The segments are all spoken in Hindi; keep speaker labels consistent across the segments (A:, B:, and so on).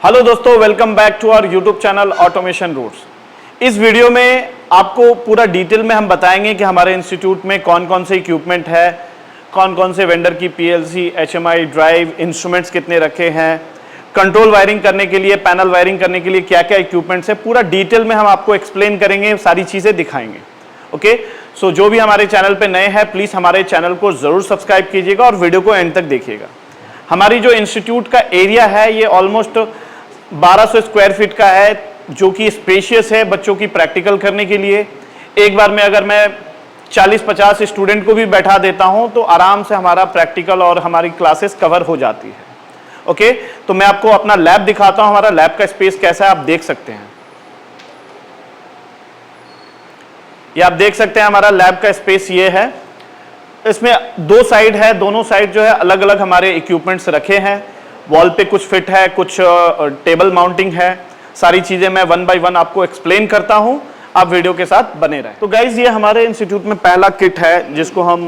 A: हेलो दोस्तों, welcome back to our YouTube channel automation roots. इस वीडियो में आपको पूरा डिटेल में हम बताएंगे कि हमारे इंस्टीट्यूट में कौन कौन से इक्विपमेंट है, कौन कौन से वेंडर की पीएलसी, एचएमआई, ड्राइव, इंस्ट्रूमेंट्स कितने रखे हैं, कंट्रोल वायरिंग करने के लिए, पैनल वायरिंग करने के लिए क्या क्या इक्विपमेंट्स है, पूरा डिटेल में हम आपको एक्सप्लेन करेंगे, सारी चीज़ें दिखाएंगे। ओके, सो जो भी हमारे चैनल पे नए हैं प्लीज़ हमारे चैनल को ज़रूर सब्सक्राइब कीजिएगा और वीडियो को एंड तक देखिएगा। हमारी जो इंस्टीट्यूट का एरिया है ये ऑलमोस्ट 1200 स्क्वायर फीट का है, जो कि स्पेशियस है बच्चों की प्रैक्टिकल करने के लिए। एक बार में अगर मैं 40-50 स्टूडेंट को भी बैठा देता हूं तो आराम से हमारा प्रैक्टिकल और हमारी क्लासेस कवर हो जाती है। ओके, तो मैं आपको अपना लैब दिखाता हूं, हमारा लैब का स्पेस कैसा है आप देख सकते हैं। ये आप देख सकते हैं हमारा लैब का स्पेस ये है। इसमें दो साइड है, दोनों साइड जो है अलग अलग हमारे इक्विपमेंट्स रखे हैं। वॉल पे कुछ फिट है, कुछ टेबल माउंटिंग है। सारी चीजें मैं वन बाय वन आपको एक्सप्लेन करता हूं, आप वीडियो के साथ बने रहें। तो गाइज ये हमारे इंस्टीट्यूट में पहला किट है जिसको हम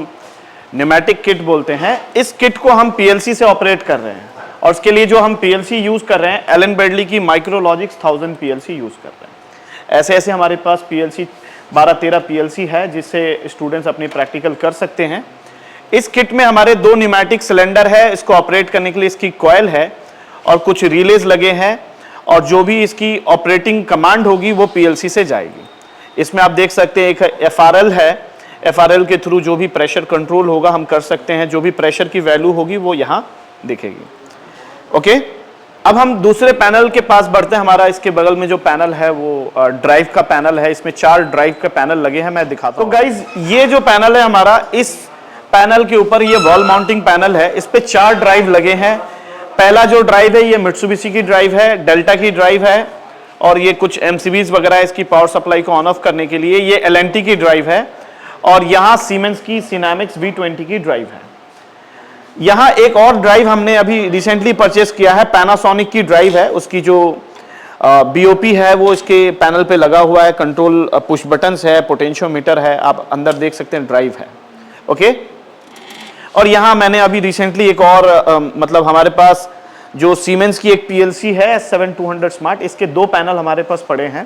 A: न्यूमेटिक किट बोलते हैं। इस किट को हम पीएलसी से ऑपरेट कर रहे हैं और इसके लिए जो हम पीएलसी यूज कर रहे हैं एलन ब्रैडली की माइक्रोलॉजिक्स 1000 पीएलसी यूज कर रहे हैं। ऐसे ऐसे हमारे पास पीएलसी 12-13 पीएलसी है जिससे स्टूडेंट्स अपनी प्रैक्टिकल कर सकते हैं। इस किट में हमारे दो न्यूमेटिक सिलेंडर है, इसको ऑपरेट करने के लिए इसकी कॉइल है और कुछ रिलेज लगे हैं और जो भी इसकी ऑपरेटिंग कमांड होगी वो पीएलसी से जाएगी। इसमें आप देख सकते हैं एक एफआरएल है, एफआरएल के थ्रू जो भी प्रेशर कंट्रोल होगा हम कर सकते हैं, जो भी प्रेशर की वैल्यू होगी वो यहाँ दिखेगी। ओके, अब हम दूसरे पैनल के पास बढ़ते हैं। हमारा इसके बगल में जो पैनल है वो ड्राइव का पैनल है, इसमें 4 ड्राइव के पैनल लगे हैं, मैं दिखाता हूँ। तो गाइज ये जो पैनल है हमारा, इस पैनल के ऊपर ये वॉल माउंटिंग पैनल है, इस पे 4 ड्राइव लगे हैं। पहला जो ड्राइव है ये मित्सुबिशी की ड्राइव है, डेल्टा की ड्राइव है और ये कुछ एमसीबीज वगैरह इसकी पावर सप्लाई को ऑन ऑफ करने के लिए। ये एलएनटी की ड्राइव है और यहाँ सीमेंस की सिनेमिक्स V20 की ड्राइव है। यहाँ एक और ड्राइव हमने अभी रिसेंटली परचेस किया है, पैनासोनिक की ड्राइव है, उसकी जो बीओपी है वो इसके पैनल पे लगा हुआ है। कंट्रोल पुश बटन्स है, पोटेंशियोमीटर है, आप अंदर देख सकते हैं ड्राइव है। ओके, और यहाँ मैंने अभी रिसेंटली एक और मतलब हमारे पास जो सीमेंस की एक पीएलसी है S7200 स्मार्ट, इसके 2 पैनल हमारे पास पड़े हैं।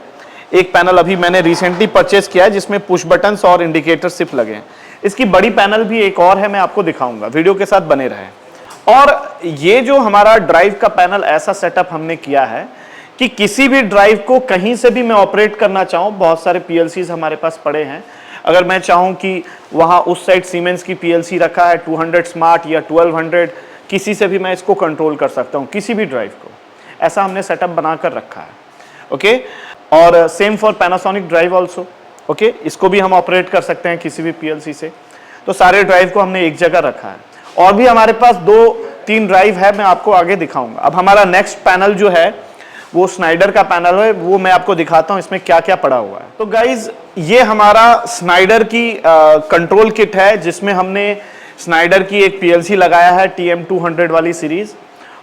A: एक पैनल अभी मैंने रिसेंटली परचेस किया है जिसमें पुश बटन्स और इंडिकेटर सिर्फ लगे हैं। इसकी बड़ी पैनल भी एक और है, मैं आपको दिखाऊंगा, वीडियो के साथ बने रहें। और ये जो हमारा ड्राइव का पैनल ऐसा सेटअप हमने किया है कि किसी भी ड्राइव को कहीं से भी मैं ऑपरेट करना चाहूँ। बहुत सारे पीएलसीज हमारे पास पड़े हैं, अगर मैं चाहूँ कि वहाँ उस साइड सीमेंस की पीएलसी रखा है 200 स्मार्ट या 1200, किसी से भी मैं इसको कंट्रोल कर सकता हूँ, किसी भी ड्राइव को। ऐसा हमने सेटअप बनाकर रखा है। ओके, और same for Panasonic drive also. Okay, इसको भी हम ऑपरेट कर सकते हैं किसी भी पीएलसी से। तो सारे ड्राइव को हमने एक जगह रखा है और भी हमारे पास 2-3 ड्राइव है, मैं आपको आगे दिखाऊंगा। अब हमारा नेक्स्ट पैनल जो है वो स्नाइडर का पैनल है, वो मैं आपको दिखाता हूं इसमें क्या क्या पड़ा हुआ है। तो गाइज ये हमारा स्नाइडर की कंट्रोल किट है जिसमें हमने स्नाइडर की एक पीएलसी लगाया है TM200 वाली सीरीज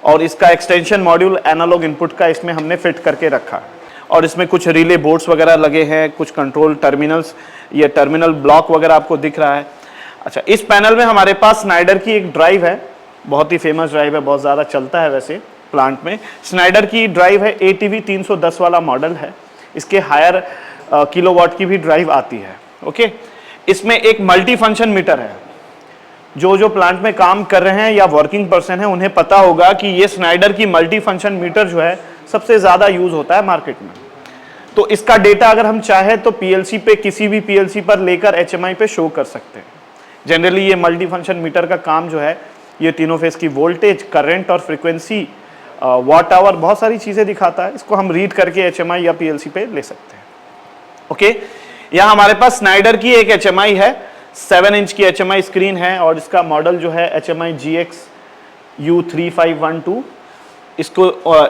A: और इसका एक्सटेंशन मॉड्यूल एनालॉग इनपुट का इसमें हमने फिट करके रखा है और इसमें कुछ रिले बोर्ड्स वगैरह लगे हैं, कुछ कंट्रोल टर्मिनल्स, ये टर्मिनल ब्लॉक वगैरह आपको दिख रहा है। अच्छा, इस पैनल में हमारे पास स्नाइडर की एक ड्राइव है, बहुत ही फेमस ड्राइव है, बहुत ज़्यादा चलता है वैसे प्लांट में। स्नाइडर की ड्राइव है ATV 310 वाला मॉडल है, इसके हायर किलोवाट की भी ड्राइव आती है। ओके, इसमें एक मल्टी फंक्शन मीटर है। जो प्लांट में काम कर रहे हैं या वर्किंग पर्सन है उन्हें पता होगा कि ये स्नाइडर की मल्टी फंक्शन मीटर जो है सबसे ज़्यादा यूज होता है मार्केट में। तो इसका डेटा अगर हम चाहे तो पीएलसी पे, किसी भी पीएलसी पर लेकर HMI पे शो कर सकते हैं। जनरली ये मल्टी फंक्शन मीटर का काम जो है ये तीनों फेज की वोल्टेज, करंट और फ्रीक्वेंसी, वॉट आवर, बहुत सारी चीज़ें दिखाता है। इसको हम रीड करके HMI या पीएलसी पे ले सकते हैं। ओके, यहाँ हमारे पास स्नाइडर की एक HMI है, 7 इंच की HMI स्क्रीन है और इसका मॉडल जो है HMI GX U3512।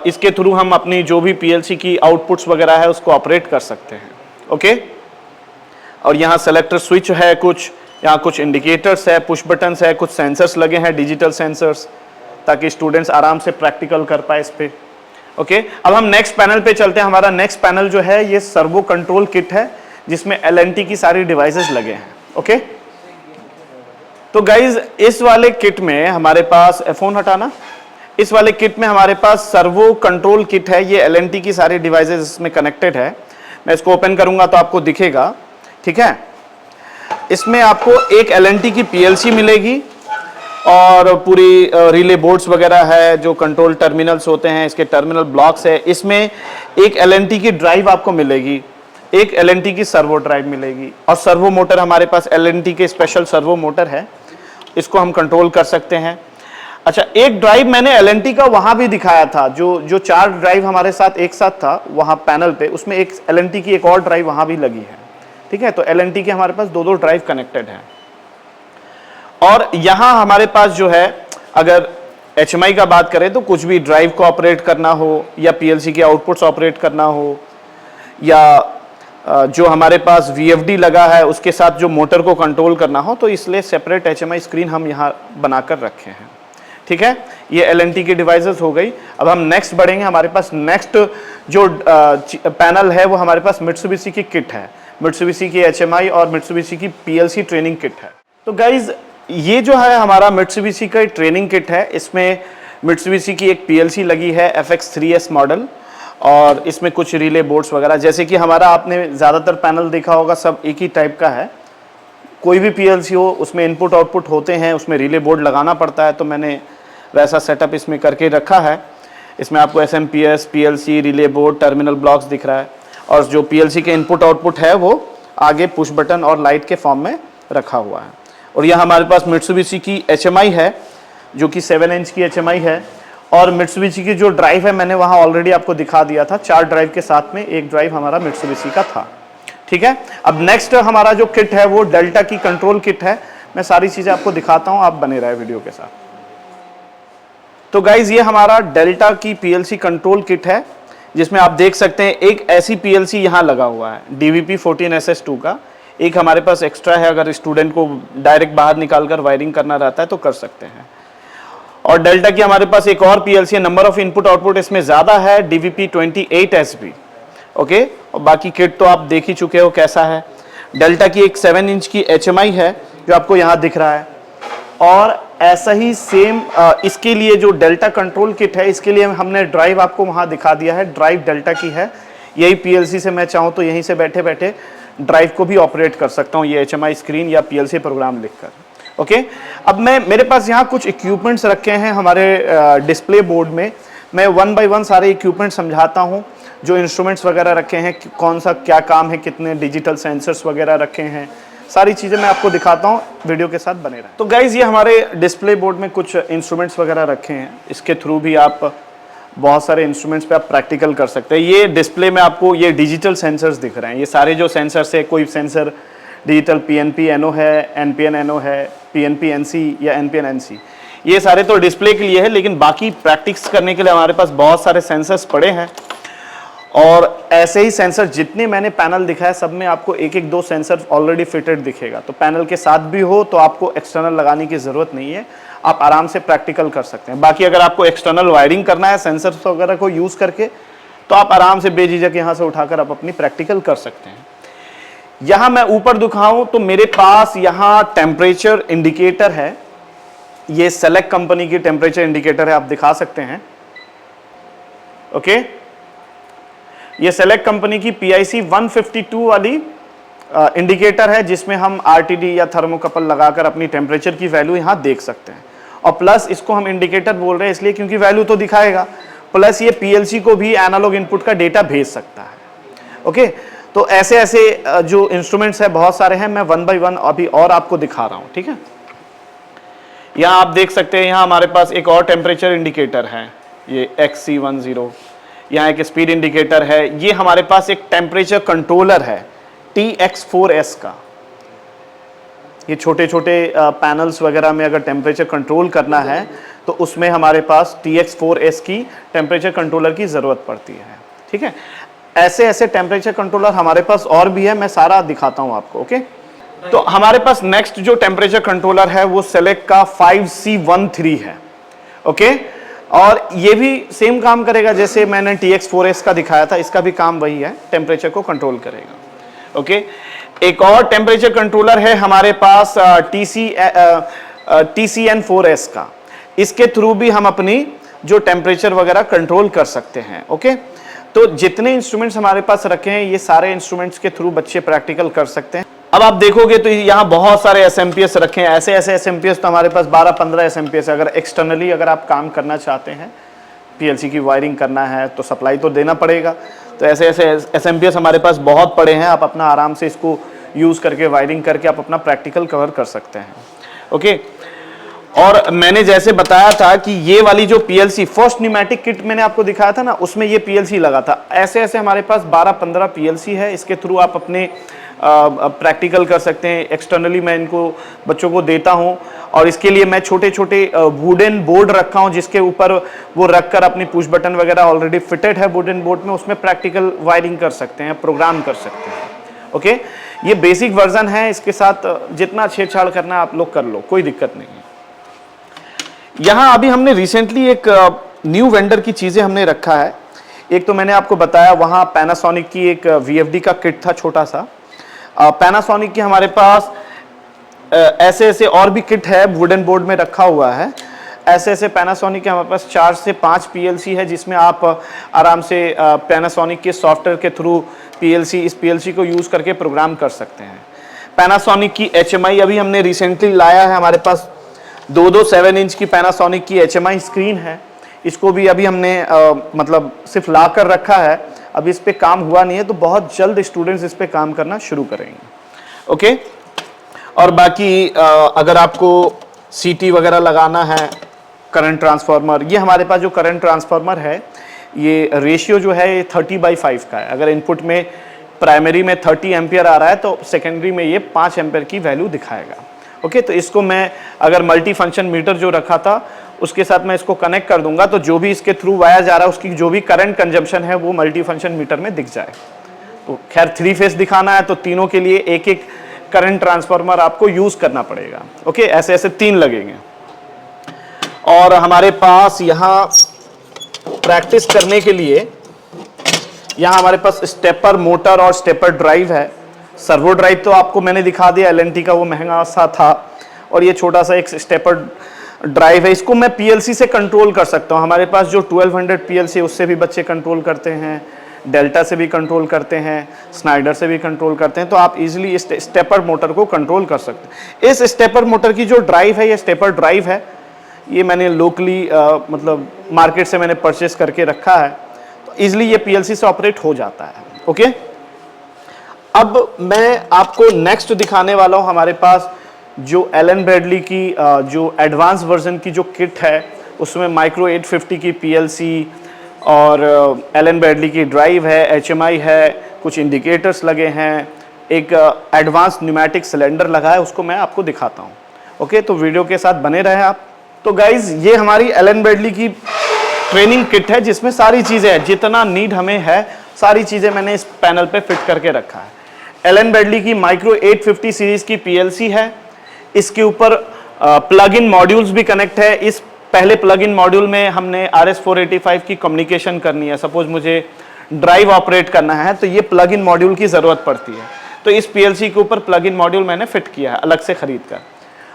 A: इसके थ्रू हम अपनी जो भी पीएलसी की आउटपुट्स वगैरह है उसको ऑपरेट कर सकते हैं। ओके, और यहाँ सेलेक्टर स्विच है, कुछ यहाँ कुछ इंडिकेटर्स है, पुश बटन्स है, कुछ सेंसर्स लगे हैं, डिजिटल सेंसर्स, ताकि स्टूडेंट्स आराम से प्रैक्टिकल कर पाए इस पे। ओके, अब हम नेक्स्ट पैनल पे चलते हैं। हमारा नेक्स्ट पैनल जो है ये सर्वो कंट्रोल किट है जिसमें LNT की सारी डिवाइसेस लगे हैं। ओके, तो गाइज इस वाले किट में हमारे पास फोन हटाना, इस वाले किट में हमारे पास सर्वो कंट्रोल किट है, ये LNT की सारी डिवाइसेस इसमें कनेक्टेड है। मैं इसको ओपन करूंगा तो आपको दिखेगा, ठीक है। इसमें आपको एक LNT की PLC मिलेगी और पूरी रिले बोर्ड्स वगैरह है, जो कंट्रोल टर्मिनल्स होते हैं, इसके टर्मिनल ब्लॉक्स है। इसमें एक LNT की ड्राइव आपको मिलेगी, एक LNT की सर्वो ड्राइव मिलेगी और सर्वो मोटर हमारे पास LNT के स्पेशल सर्वो मोटर है, इसको हम कंट्रोल कर सकते हैं। अच्छा, एक ड्राइव मैंने LNT का वहां भी दिखाया था, जो 4 ड्राइव हमारे साथ एक साथ था वहां पैनल पे, उसमें एक LNT की एक और ड्राइव वहां भी लगी है, ठीक है। तो LNT के हमारे पास 2 ड्राइव कनेक्टेड है। और यहां हमारे पास जो है, अगर HMI का बात करें तो कुछ भी ड्राइव को ऑपरेट करना हो या PLC के आउटपुट्स ऑपरेट करना हो, या जो हमारे पास VFD लगा है उसके साथ जो मोटर को कंट्रोल करना हो, तो इसलिए सेपरेट HMI स्क्रीन हम यहाँ बनाकर रखे हैं, ठीक है। ये LNT की डिवाइसेस हो गई। अब हम नेक्स्ट बढ़ेंगे। हमारे पास नेक्स्ट जो पैनल है वो हमारे पास मित्सुबिशी की किट है, मित्सुबिशी की HMI और मित्सुबिशी की PLC ट्रेनिंग किट है। तो गाइज ये जो है हमारा मित्सुबिशी का ट्रेनिंग किट है, इसमें मित्सुबिशी की एक PLC लगी है FX3S मॉडल, और इसमें कुछ रिले बोर्ड्स वगैरह, जैसे कि हमारा आपने ज़्यादातर पैनल देखा होगा सब एक ही टाइप का है। कोई भी PLC हो उसमें इनपुट आउटपुट होते हैं, उसमें रिले बोर्ड लगाना पड़ता है, तो मैंने वैसा सेटअप इसमें करके रखा है। इसमें आपको SMPS, PLC, relay board, terminal blocks दिख रहा है, और जो PLC के इनपुट आउटपुट है वो आगे पुश बटन और लाइट के फॉर्म में रखा हुआ है। और यह हमारे पास मित्सुबिशी की HMI है, जो कि 7 इंच की HMI है, और मित्सुबिशी की जो ड्राइव है मैंने वहाँ ऑलरेडी आपको दिखा दिया था, 4 ड्राइव के साथ में एक ड्राइव हमारा मित्सुबिशी का था, ठीक है। अब नेक्स्ट हमारा जो किट है वो डेल्टा की कंट्रोल किट है। मैं सारी चीज़ें आपको दिखाता हूँ, आप बने रहे वीडियो के साथ। तो गाइज ये हमारा डेल्टा की PLC कंट्रोल किट है, जिसमें आप देख सकते हैं एक ऐसी PLC यहाँ लगा हुआ है DVP14SS2 का, एक हमारे पास एक्स्ट्रा है, अगर स्टूडेंट को डायरेक्ट बाहर निकालकर वायरिंग करना रहता है तो कर सकते हैं। और डेल्टा की हमारे पास एक और PLC है, नंबर ऑफ इनपुट आउटपुट इसमें ज़्यादा है, DVP28SB, ओके। और बाकी किट तो आप देख ही चुके हो कैसा है। डेल्टा की एक 7 इंच की HMI है जो आपको यहाँ दिख रहा है, और ऐसा ही सेम इसके लिए जो डेल्टा कंट्रोल किट है, इसके लिए हमने ड्राइव आपको वहाँ दिखा दिया है, ड्राइव डेल्टा की है। यही PLC से मैं चाहूँ तो यहीं से बैठे बैठे ड्राइव को भी ऑपरेट कर सकता हूँ, ये HMI स्क्रीन या PLC प्रोग्राम लिखकर, ओके। अब मेरे पास यहाँ कुछ इक्विपमेंट्स रखे हैं हमारे डिस्प्ले बोर्ड में। मैं 1 बाय 1 सारे इक्विपमेंट समझाता हूँ, जो इंस्ट्रूमेंट्स वगैरह रखे हैं, कौन सा क्या काम है, कितने डिजिटल सेंसर्स वगैरह रखे हैं, सारी चीज़ें मैं आपको दिखाता हूँ, वीडियो के साथ बने रहें। तो गाइज ये हमारे डिस्प्ले बोर्ड में कुछ इंस्ट्रूमेंट्स वगैरह रखे हैं, इसके थ्रू भी आप बहुत सारे इंस्ट्रूमेंट्स पे आप प्रैक्टिकल कर सकते हैं। ये डिस्प्ले में आपको ये डिजिटल सेंसर्स दिख रहे हैं, ये सारे जो सेंसर्स है, कोई सेंसर डिजिटल PNP NO है, NPN NO है, PNP NC या NPN NC, ये सारे तो डिस्प्ले के लिए है, लेकिन बाकी प्रैक्टिस करने के लिए हमारे पास बहुत सारे सेंसर्स पड़े हैं। और ऐसे ही सेंसर जितने मैंने पैनल दिखाया सब में आपको एक एक 2 सेंसर ऑलरेडी फिटेड दिखेगा, तो पैनल के साथ भी हो तो आपको एक्सटर्नल लगाने की ज़रूरत नहीं है, आप आराम से प्रैक्टिकल कर सकते हैं। बाकी अगर आपको एक्सटर्नल वायरिंग करना है सेंसर्स वगैरह को यूज़ करके, तो आप आराम से बेझिझक यहाँ से उठाकर आप अपनी प्रैक्टिकल कर सकते हैं। यहाँ मैं ऊपर दिखाऊं तो मेरे पास यहाँ टेम्परेचर इंडिकेटर है, ये सेलेक्ट कंपनी की टेम्परेचर इंडिकेटर है, आप दिखा सकते हैं, ओके। ये सेलेक्ट कंपनी की PIC 152 वाली इंडिकेटर है, जिसमें हम RTD या थर्मोकपल लगाकर अपनी टेम्परेचर की वैल्यू यहाँ देख सकते हैं। और प्लस इसको हम इंडिकेटर बोल रहे हैं इसलिए क्योंकि वैल्यू तो दिखाएगा, प्लस ये PLC को भी एनालॉग इनपुट का डेटा भेज सकता है, ओके। तो ऐसे ऐसे जो इंस्ट्रूमेंट्स है बहुत सारे हैं, मैं 1 बाय 1 अभी और आपको दिखा रहा हूँ, ठीक है। यहाँ आप देख सकते हैं, यहाँ हमारे पास एक और टेम्परेचर इंडिकेटर है, ये XC10, यहाँ एक स्पीड इंडिकेटर है, ये हमारे पास एक टेम्परेचर कंट्रोलर है TX4S का। ये छोटे छोटे पैनल्स वगैरह में अगर टेम्परेचर कंट्रोल करना है तो उसमें हमारे पास TX4S की टेम्परेचर कंट्रोलर की ज़रूरत पड़ती है, ठीक है। ऐसे ऐसे टेम्परेचर कंट्रोलर हमारे पास और भी है, मैं सारा दिखाता हूँ आपको, ओके। तो हमारे पास नेक्स्ट जो टेम्परेचर कंट्रोलर है वो सेलेक्ट का 5C13 है, ओके। और ये भी सेम काम करेगा जैसे मैंने TX4S का दिखाया था, इसका भी काम वही है, टेम्परेचर को कंट्रोल करेगा, ओके। एक और टेम्परेचर कंट्रोलर है हमारे पास TCN4S का, इसके थ्रू भी हम अपनी जो टेम्परेचर वगैरह कंट्रोल कर सकते हैं। ओके, तो जितने इंस्ट्रूमेंट्स हमारे पास रखे हैं ये सारे इंस्ट्रूमेंट्स के थ्रू बच्चे प्रैक्टिकल कर सकते हैं। अब आप देखोगे तो यहाँ बहुत सारे SMPS रखे हैं, ऐसे ऐसे SMPS तो हमारे पास 12-15 SMPS है। अगर एक्सटर्नली अगर आप काम करना चाहते हैं, PLC की वायरिंग करना है तो सप्लाई तो देना पड़ेगा, तो ऐसे ऐसे SMPS हमारे पास बहुत पड़े हैं। आप अपना आराम से इसको यूज़ करके वायरिंग करके आप अपना प्रैक्टिकल कवर कर सकते हैं। ओके, और मैंने जैसे बताया था कि ये वाली जो PLC फर्स्ट न्यूमेटिक किट मैंने आपको दिखाया था ना, उसमें ये PLC लगा था। ऐसे ऐसे हमारे पास 12-15 PLC है, इसके थ्रू आप अपने प्रैक्टिकल कर सकते हैं। एक्सटर्नली मैं इनको बच्चों को देता हूं और इसके लिए मैं छोटे छोटे वुडन बोर्ड रखा हूं जिसके ऊपर वो रखकर अपनी पुश बटन वगैरह ऑलरेडी फिटेड है वुडन बोर्ड में, उसमें प्रैक्टिकल वायरिंग कर सकते हैं, प्रोग्राम कर सकते हैं। ओके, ये बेसिक वर्जन है, इसके साथ जितना छेड़छाड़ करना है आप लोग कर लो, कोई दिक्कत नहीं है। यहाँ अभी हमने रिसेंटली एक न्यू वेंडर की चीज़ें हमने रखा है। एक तो मैंने आपको बताया वहाँ पैनासोनिक की एक VFD का किट था छोटा सा। पैनासोनिक की हमारे पास ऐसे ऐसे और भी किट है, वुडन बोर्ड में रखा हुआ है। ऐसे ऐसे पैनासोनिक के हमारे पास 4 से 5 PLC है जिसमें आप आराम से पैनासोनिक के सॉफ्टवेयर के थ्रू इस PLC को यूज़ करके प्रोग्राम कर सकते हैं। पैनासोनिक की HMI अभी हमने रिसेंटली लाया है, हमारे पास 2 7 इंच की पैनासोनिक की HMI स्क्रीन है। इसको भी अभी हमने मतलब सिर्फ ला कर रखा है, अभी इस पे काम हुआ नहीं है, तो बहुत जल्द स्टूडेंट्स इस पे काम करना शुरू करेंगे। ओके, और बाकी अगर आपको CT वगैरह लगाना है, करंट ट्रांसफार्मर, ये हमारे पास जो करंट ट्रांसफार्मर है ये रेशियो जो है ये 30/5 का है। अगर इनपुट में प्राइमरी में 30 एम्पियर आ रहा है तो सेकेंडरी में ये 5 एम्पियर की वैल्यू दिखाएगा। ओके, तो इसको मैं अगर मल्टी फंक्शन मीटर जो रखा था उसके साथ मैं इसको कनेक्ट कर दूंगा तो जो भी इसके थ्रू वाया जा रहा है उसकी जो भी करंट कंजम्पशन है वो मल्टी फंक्शन मीटर में दिख जाए। तो खैर 3 फेज दिखाना है तो तीनों के लिए एक एक करंट ट्रांसफार्मर आपको यूज करना पड़ेगा। ओके, ऐसे ऐसे 3 लगेंगे। और हमारे पास यहाँ प्रैक्टिस करने के लिए यहाँ हमारे पास स्टेपर मोटर और स्टेपर ड्राइव है। सर्वो ड्राइव तो आपको मैंने दिखा दिया, LNT का वो महंगा सा था, और ये छोटा सा एक स्टेपर ड्राइव है। इसको मैं PLC से कंट्रोल कर सकता हूँ। हमारे पास जो 1200 PLC है उससे भी बच्चे कंट्रोल करते हैं, डेल्टा से भी कंट्रोल करते हैं, स्नाइडर से भी कंट्रोल करते हैं, तो आप इजीली इस स्टेपर मोटर को कंट्रोल कर सकते हैं। इस स्टेपर मोटर की जो ड्राइव है, ये स्टेपर ड्राइव है, ये मैंने लोकली मतलब मार्केट से मैंने परचेस करके रखा है, तो ईजिली ये PLC से ऑपरेट हो जाता है। ओके, अब मैं आपको नेक्स्ट दिखाने वाला हूँ हमारे पास जो एलन ब्रैडली की जो एडवांस वर्जन की जो किट है, उसमें माइक्रो 850 की PLC और एलन ब्रैडली की ड्राइव है, HMI है, कुछ इंडिकेटर्स लगे हैं, एक एडवांस न्यूमेटिक सिलेंडर लगा है, उसको मैं आपको दिखाता हूँ। ओके, तो वीडियो के साथ बने रहें आप। तो गाइज ये हमारी एलन ब्रैडली की ट्रेनिंग किट है जिसमें सारी चीज़ें हैं, जितना नीड हमें है सारी चीज़ें मैंने इस पैनल पे फिट करके रखा है। एलन ब्रैडली की माइक्रो 850 सीरीज की PLC है, इसके ऊपर प्लग इन मॉड्यूल्स भी कनेक्ट है। इस पहले प्लग इन मॉड्यूल में हमने RS-485 की कम्युनिकेशन करनी है। सपोज मुझे ड्राइव ऑपरेट करना है तो ये प्लग इन मॉड्यूल की ज़रूरत पड़ती है, तो इस PLC के ऊपर प्लग इन मॉड्यूल मैंने फिट किया है अलग से खरीद कर।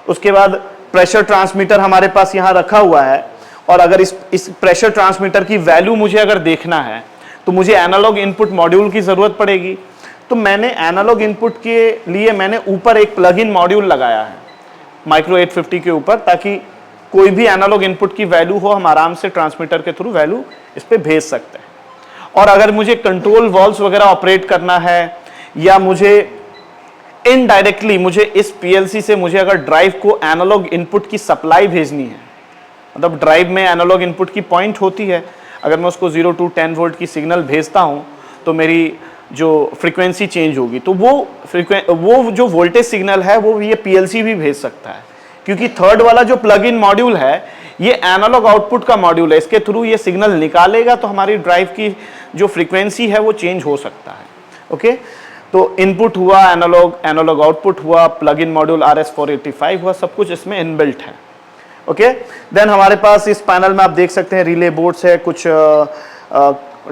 A: उसके बाद प्रेशर ट्रांसमीटर हमारे पास यहाँ रखा हुआ है, और अगर इस प्रेशर ट्रांसमीटर की वैल्यू मुझे अगर देखना है तो मुझे एनालॉग इनपुट मॉड्यूल की ज़रूरत पड़ेगी। तो मैंने एनालॉग इनपुट के लिए मैंने ऊपर एक प्लग इन मॉड्यूल लगाया है माइक्रो 850 के ऊपर, ताकि कोई भी एनालॉग इनपुट की वैल्यू हो हम आराम से ट्रांसमीटर के थ्रू वैल्यू इस पे भेज सकते हैं। और अगर मुझे कंट्रोल वॉल्व्स वगैरह ऑपरेट करना है, या मुझे इनडायरेक्टली मुझे इस PLC से मुझे अगर ड्राइव को एनालॉग इनपुट की सप्लाई भेजनी है, मतलब ड्राइव में एनालॉग इनपुट की पॉइंट होती है, अगर मैं उसको 0 to 10 वोल्ट की सिग्नल भेजता हूँ तो मेरी जो फ्रीक्वेंसी चेंज होगी, तो वो जो वोल्टेज सिग्नल है वो ये PLC भी भेज सकता है, क्योंकि थर्ड वाला जो प्लग इन मॉड्यूल है ये एनालॉग आउटपुट का मॉड्यूल है, इसके थ्रू ये सिग्नल निकालेगा तो हमारी ड्राइव की जो फ्रीक्वेंसी है वो चेंज हो सकता है। ओके, तो इनपुट हुआ एनालॉग, एनालॉग आउटपुट हुआ, प्लग इन मॉड्यूल RS-485 हुआ, सब कुछ इसमें इनबिल्ट है। ओके, देन हमारे पास इस पैनल में आप देख सकते हैं रिले बोर्ड्स है, कुछ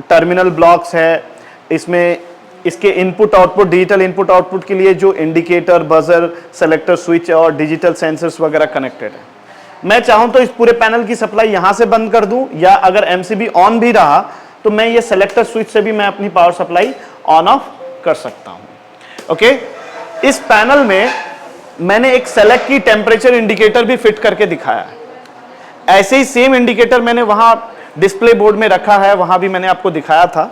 A: टर्मिनल ब्लॉक्स है, इसमें इसके input output, digital input output के लिए जो इंडिकेटर, बजर, सेलेक्टर, स्विच और डिजिटल सेंसर्स वगैरह कनेक्टेड है। मैं चाहूं तो इस पूरे पैनल की सप्लाई यहां से बंद कर दूं, या अगर एमसीबी ऑन भी रहा तो मैं ये सेलेक्टर स्विच से भी मैं अपनी पावर सप्लाई ऑन ऑफ कर सकता हूं। ओके, इस पैनल में मैंने एक सेलेक्ट की टेम्परेचर इंडिकेटर भी फिट करके दिखाया है। ऐसे ही सेम इंडिकेटर मैंने वहां डिस्प्ले बोर्ड में रखा है, वहां भी मैंने आपको दिखाया था।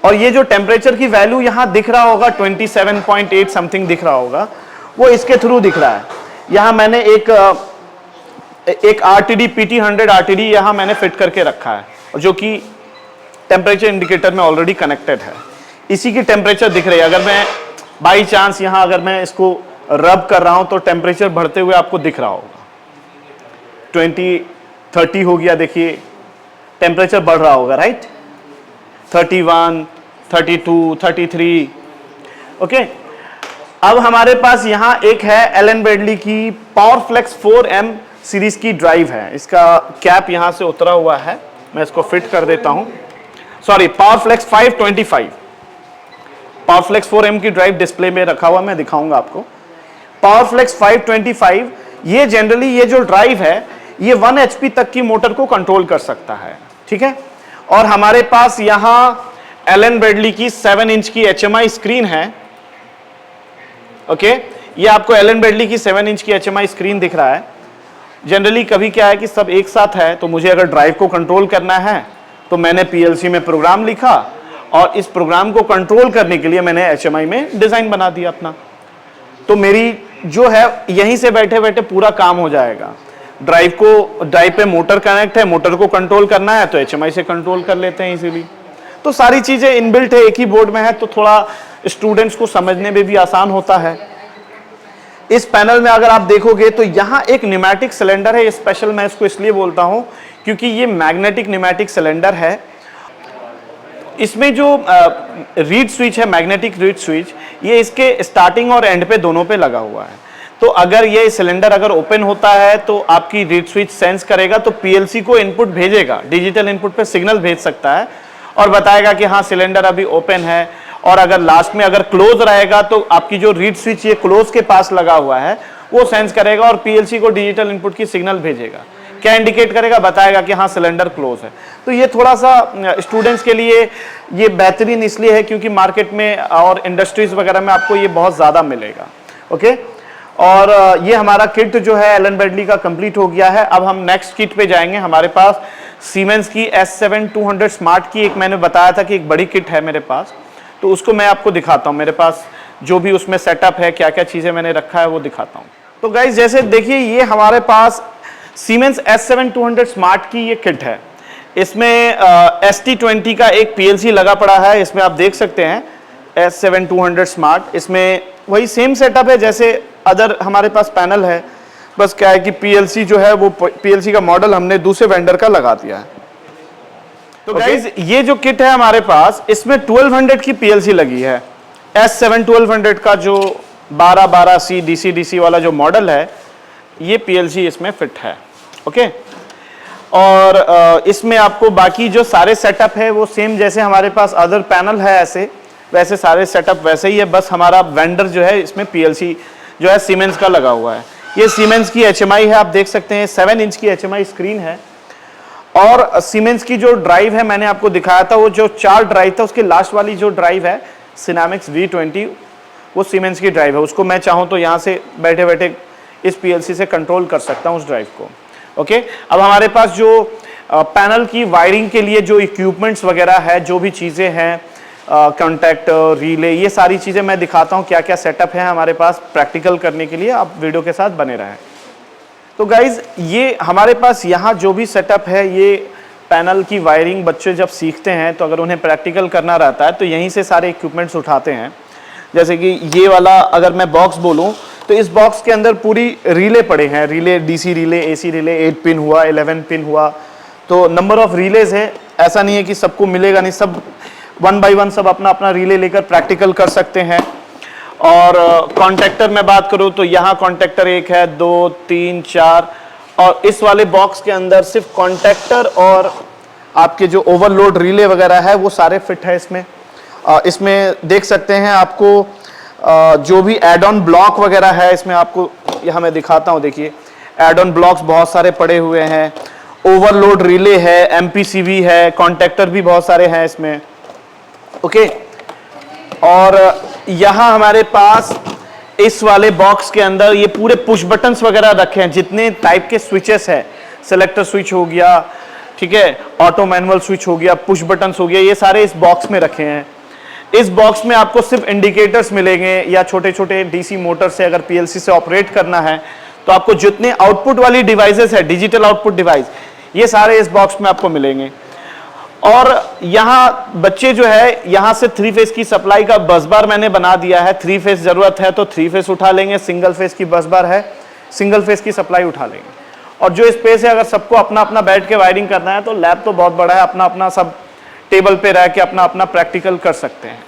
A: और ये जो टेम्परेचर की वैल्यू यहां दिख रहा होगा 27.8 समथिंग दिख रहा होगा, वो इसके थ्रू दिख रहा है। यहां मैंने एक आरटीडी PT100 आरटीडी यहां मैंने फिट करके रखा है, जो कि टेम्परेचर इंडिकेटर में ऑलरेडी कनेक्टेड है। इसी की टेम्परेचर दिख रही है। अगर मैं बाई चांस यहां अगर मैं इसको रब कर रहा हूं तो टेम्परेचर बढ़ते हुए आपको दिख रहा होगा, 30 हो गया, देखिए टेम्परेचर बढ़ रहा होगा, राइट, 31, 32, 33। ओके, अब हमारे पास यहां एक है एलन ब्रैडली की पावरफ्लेक्स 4M सीरीज की ड्राइव है। इसका कैप यहां से उतरा हुआ है, मैं इसको फिट कर देता हूं। सॉरी, पावरफ्लेक्स 525, पावरफ्लेक्स 4M की ड्राइव डिस्प्ले में रखा हुआ, मैं दिखाऊंगा आपको। पावरफ्लेक्स 525, ये जनरली ये जो ड्राइव है ये 1 HP तक की मोटर को कंट्रोल कर सकता है, ठीक है। और हमारे पास यहां एलन ब्रैडली की 7 इंच की HMI स्क्रीन है। ओके, ये आपको एलन ब्रैडली की 7 इंच की HMI स्क्रीन दिख रहा है। जनरली कभी क्या है कि सब एक साथ है, तो मुझे अगर ड्राइव को कंट्रोल करना है तो मैंने PLC में प्रोग्राम लिखा और इस प्रोग्राम को कंट्रोल करने के लिए मैंने HMI में डिजाइन बना दिया अपना। तो मेरी जो है यहीं से बैठे बैठे पूरा काम हो जाएगा। ड्राइव पे मोटर कनेक्ट है, मोटर को कंट्रोल करना है तो HMI से कंट्रोल कर लेते हैं इजीली। तो सारी चीजें इनबिल्ट है, एक ही बोर्ड में है, तो थोड़ा स्टूडेंट्स को समझने में भी आसान होता है। इस पैनल में अगर आप देखोगे तो यहाँ एक न्यूमेटिक सिलेंडर है। स्पेशल मैं इसको इसलिए बोलता हूं क्योंकि ये मैग्नेटिक न्यूमेटिक सिलेंडर है। इसमें जो रीड स्विच है, मैग्नेटिक रीड स्विच, ये इसके स्टार्टिंग और एंड पे दोनों पे लगा हुआ है। तो अगर ये सिलेंडर अगर ओपन होता है तो आपकी रीड स्विच सेंस करेगा, तो PLC को इनपुट भेजेगा, डिजिटल इनपुट पे सिग्नल भेज सकता है और बताएगा कि हाँ सिलेंडर अभी ओपन है। और अगर लास्ट में अगर क्लोज रहेगा तो आपकी जो रीड स्विच ये क्लोज के पास लगा हुआ है वो सेंस करेगा और PLC को डिजिटल इनपुट की सिग्नल भेजेगा। क्या इंडिकेट करेगा, बताएगा कि हाँ सिलेंडर क्लोज है। तो ये थोड़ा सा स्टूडेंट्स के लिए ये बेहतरीन इसलिए है क्योंकि मार्केट में और इंडस्ट्रीज वगैरह में आपको ये बहुत ज़्यादा मिलेगा। ओके, और ये हमारा किट जो है एलन ब्रैडली का कंप्लीट हो गया है। अब हम नेक्स्ट किट पे जाएंगे। हमारे पास सीमेंस की S7-200 स्मार्ट की एक मैंने बताया था कि एक बड़ी किट है मेरे पास, तो उसको मैं आपको दिखाता हूँ। मेरे पास जो भी उसमें सेटअप है, क्या क्या चीज़ें मैंने रखा है वो दिखाता हूँ। तो गाइज जैसे देखिए ये हमारे पास सीमेंस S7-200 स्मार्ट की ये किट है। इसमें ST20 का एक PLC लगा पड़ा है। इसमें आप देख सकते हैं S7-200 स्मार्ट, इसमें वही सेम सेटअप है जैसे अदर हमारे पास पैनल है। बस क्या है कि PLC जो है वो PLC का मॉडल हमने दूसरे वेंडर का लगा दिया है। तो गाइज ये जो किट है हमारे पास, इसमें 1200 की PLC लगी है। S7-1200 का जो 1212C DC वाला जो मॉडल है, ये PLC इसमें फिट है। ओके, और इसमें आपको बाकी जो सारे सेटअप है वो सेम जैसे हमारे पास अदर पैनल है ऐसे वैसे सारे सेटअप वैसे ही है। बस हमारा वेंडर जो है इसमें PLC जो है सीमेंस का लगा हुआ है। ये सीमेंस की HMI है, आप देख सकते हैं 7 इंच की HMI स्क्रीन है। और सीमेंस की जो ड्राइव है मैंने आपको दिखाया था, वो जो 4 ड्राइव था उसकी लास्ट वाली जो ड्राइव है सिनेमिक्स V20, वो सीमेंस की ड्राइव है। उसको मैं चाहूँ तो यहाँ से बैठे बैठे इस PLC से कंट्रोल कर सकता हूँ उस ड्राइव को। ओके, अब हमारे पास जो पैनल की वायरिंग के लिए जो इक्विपमेंट्स वगैरह है, जो भी चीज़ें हैं, कॉन्टैक्ट, रिले, ये सारी चीज़ें मैं दिखाता हूँ क्या क्या सेटअप है हमारे पास प्रैक्टिकल करने के लिए। आप वीडियो के साथ बने रहें। तो गाइज ये हमारे पास यहाँ जो भी सेटअप है, ये पैनल की वायरिंग बच्चे जब सीखते हैं तो अगर उन्हें प्रैक्टिकल करना रहता है तो यहीं से सारे इक्विपमेंट्स उठाते हैं। जैसे कि ये वाला अगर मैं बॉक्स बोलूँ तो इस बॉक्स के अंदर पूरी रिले पड़े हैं, relay, DC relay, AC relay, 8 pin हुआ, 11 पिन हुआ, तो नंबर ऑफ रिलेज है। ऐसा नहीं है कि सबको मिलेगा नहीं, सब 1 बाय 1 सब अपना अपना रिले लेकर प्रैक्टिकल कर सकते हैं। और कॉन्टैक्टर में बात करूं तो यहाँ कॉन्टैक्टर 1 है, 2, 3, 4, और इस वाले बॉक्स के अंदर सिर्फ कॉन्टैक्टर और आपके जो ओवरलोड रिले वगैरह है वो सारे फिट है इसमें। इसमें देख सकते हैं आपको जो भी एड ऑन ब्लॉक वगैरह है इसमें आपको यहाँ मैं दिखाता हूँ। देखिए एड ऑन ब्लॉक्स बहुत सारे पड़े हुए हैं, ओवरलोड रिले है, एमपीसीबी है, कॉन्टेक्टर भी बहुत सारे हैं इसमें। ओके, और यहां हमारे पास इस वाले बॉक्स के अंदर ये पूरे पुश बटन्स वगैरह रखे हैं, जितने टाइप के स्विचेस है, सेलेक्टर स्विच हो गया, ठीक है, ऑटो मैनुअल स्विच हो गया, पुश बटन्स हो गया, ये सारे इस बॉक्स में रखे हैं। इस बॉक्स में आपको सिर्फ इंडिकेटर्स मिलेंगे, या छोटे छोटे डीसी मोटर से अगर पीएलसी से ऑपरेट करना है तो आपको जितने आउटपुट वाली डिवाइसेस है, डिजिटल आउटपुट डिवाइस, ये सारे इस बॉक्स में आपको मिलेंगे। और यहां बच्चे जो है, यहां से 3 फेज की सप्लाई का बस बार मैंने बना दिया है। 3 फेज जरूरत है तो 3 फेज उठा लेंगे, सिंगल फेज की बस बार है, सिंगल फेज की सप्लाई उठा लेंगे। और जो स्पेस है, अगर सबको अपना अपना बैठ के वायरिंग करना है तो लैब तो बहुत बड़ा है, अपना अपना सब टेबल पे रह के अपना अपना प्रैक्टिकल कर सकते हैं।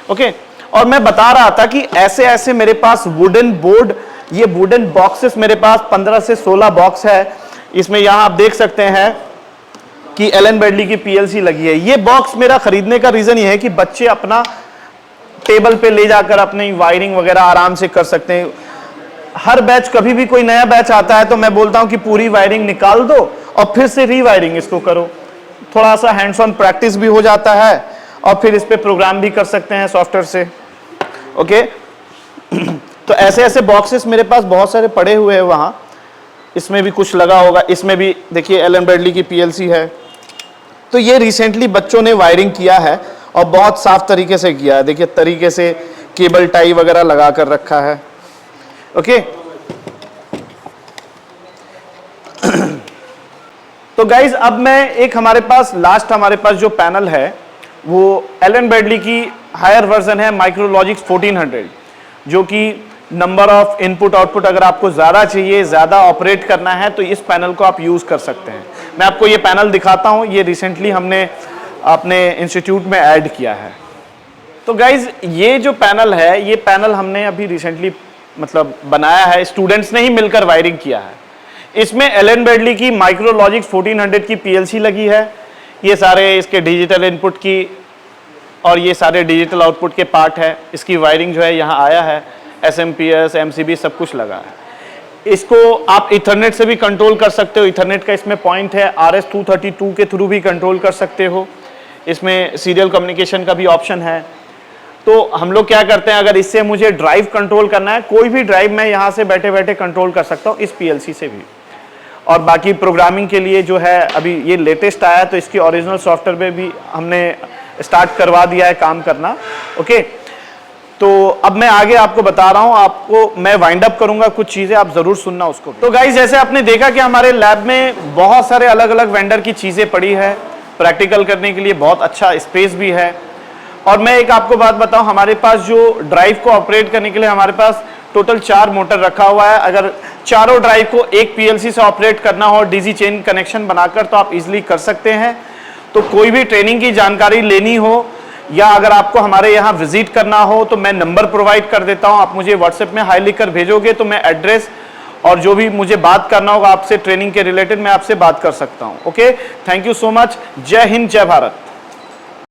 A: ओके, और मैं बता रहा था कि ऐसे ऐसे मेरे पास वुडन बोर्ड, ये वुडन बॉक्सेस मेरे पास 15 से 16 बॉक्स है। इसमें यहां आप देख सकते हैं कि एलन ब्रैडली की पीएलसी लगी है। ये बॉक्स मेरा खरीदने का रीजन ये है कि बच्चे अपना टेबल पे ले जाकर अपनी वायरिंग वगैरह आराम से कर सकते हैं। हर बैच, कभी भी कोई नया बैच आता है तो मैं बोलता हूं कि पूरी वायरिंग निकाल दो और फिर से रीवायरिंग इसको करो, थोड़ा सा हैंड्स ऑन प्रैक्टिस भी हो जाता है और फिर इस पे प्रोग्राम भी कर सकते हैं सॉफ्टवेयर से। ओके, तो ऐसे ऐसे बॉक्सेस मेरे पास बहुत सारे पड़े हुए हैं वहां। इसमें भी कुछ लगा होगा, इसमें भी देखिए एलन ब्रैडली की पीएलसी है। तो ये रिसेंटली बच्चों ने वायरिंग किया है और बहुत साफ तरीके से किया है। देखिए तरीके से केबल टाई वगैरह लगा कर रखा है। ओके, तो गाइज अब मैं एक हमारे पास जो पैनल है वो एलन ब्रैडली की हायर वर्जन है, माइक्रोलॉजिक्स 1400, जो कि नंबर ऑफ इनपुट आउटपुट अगर आपको ज़्यादा चाहिए, ज़्यादा ऑपरेट करना है तो इस पैनल को आप यूज़ कर सकते हैं। मैं आपको ये पैनल दिखाता हूँ, ये रिसेंटली हमने अपने इंस्टीट्यूट में ऐड किया है। तो गाइज ये जो पैनल है, ये पैनल हमने अभी रिसेंटली मतलब बनाया है, स्टूडेंट्स ने ही मिलकर वायरिंग किया है। इसमें एलन ब्रैडली की माइक्रोलॉजिक्स 1400 की पीएलसी लगी है, ये सारे इसके डिजिटल इनपुट की और ये सारे डिजिटल आउटपुट के पार्ट है। इसकी वायरिंग जो है यहाँ आया है, SMPS, MCB सब कुछ लगा है। इसको आप इथरनेट से भी कंट्रोल कर सकते हो, इथरनेट का इसमें पॉइंट है, RS-232 के थ्रू भी कंट्रोल कर सकते हो। इसमें सीरियल कम्युनिकेशन का भी ऑप्शन है। तो हम लोग क्या करते हैं, अगर इससे मुझे ड्राइव कंट्रोल करना है, कोई भी ड्राइव मैं यहाँ से बैठे बैठे कंट्रोल कर सकता हूँ इस पीएलसी से भी। और बाकी प्रोग्रामिंग के लिए जो है, अभी ये लेटेस्ट आया तो इसकी ओरिजिनल सॉफ्टवेयर में भी हमने स्टार्ट करवा दिया है काम करना। ओके, तो अब मैं आगे आपको बता रहा हूं, आपको मैं वाइंड अप करूंगा कुछ चीजें, आप जरूर सुनना उसको। तो गाइस जैसे आपने देखा कि हमारे लैब में बहुत सारे अलग अलग वेंडर की चीजें पड़ी है, प्रैक्टिकल करने के लिए बहुत अच्छा स्पेस भी है। और मैं एक आपको बात बताऊं, हमारे पास जो ड्राइव को ऑपरेट करने के लिए हमारे पास टोटल 4 मोटर रखा हुआ है। अगर चारों ड्राइव को एक पीएलसी से ऑपरेट करना हो डीसी चेन कनेक्शन बनाकर तो आप इजीली कर सकते हैं। तो कोई भी ट्रेनिंग की जानकारी लेनी हो या अगर आपको हमारे यहाँ विजिट करना हो तो मैं नंबर प्रोवाइड कर देता हूँ, आप मुझे व्हाट्सएप में हाई लिख कर भेजोगे तो मैं एड्रेस और जो भी मुझे बात करना होगा आपसे ट्रेनिंग के रिलेटेड मैं आपसे बात कर सकता हूँ। Okay, thank you so much. जय हिंद, जय भारत।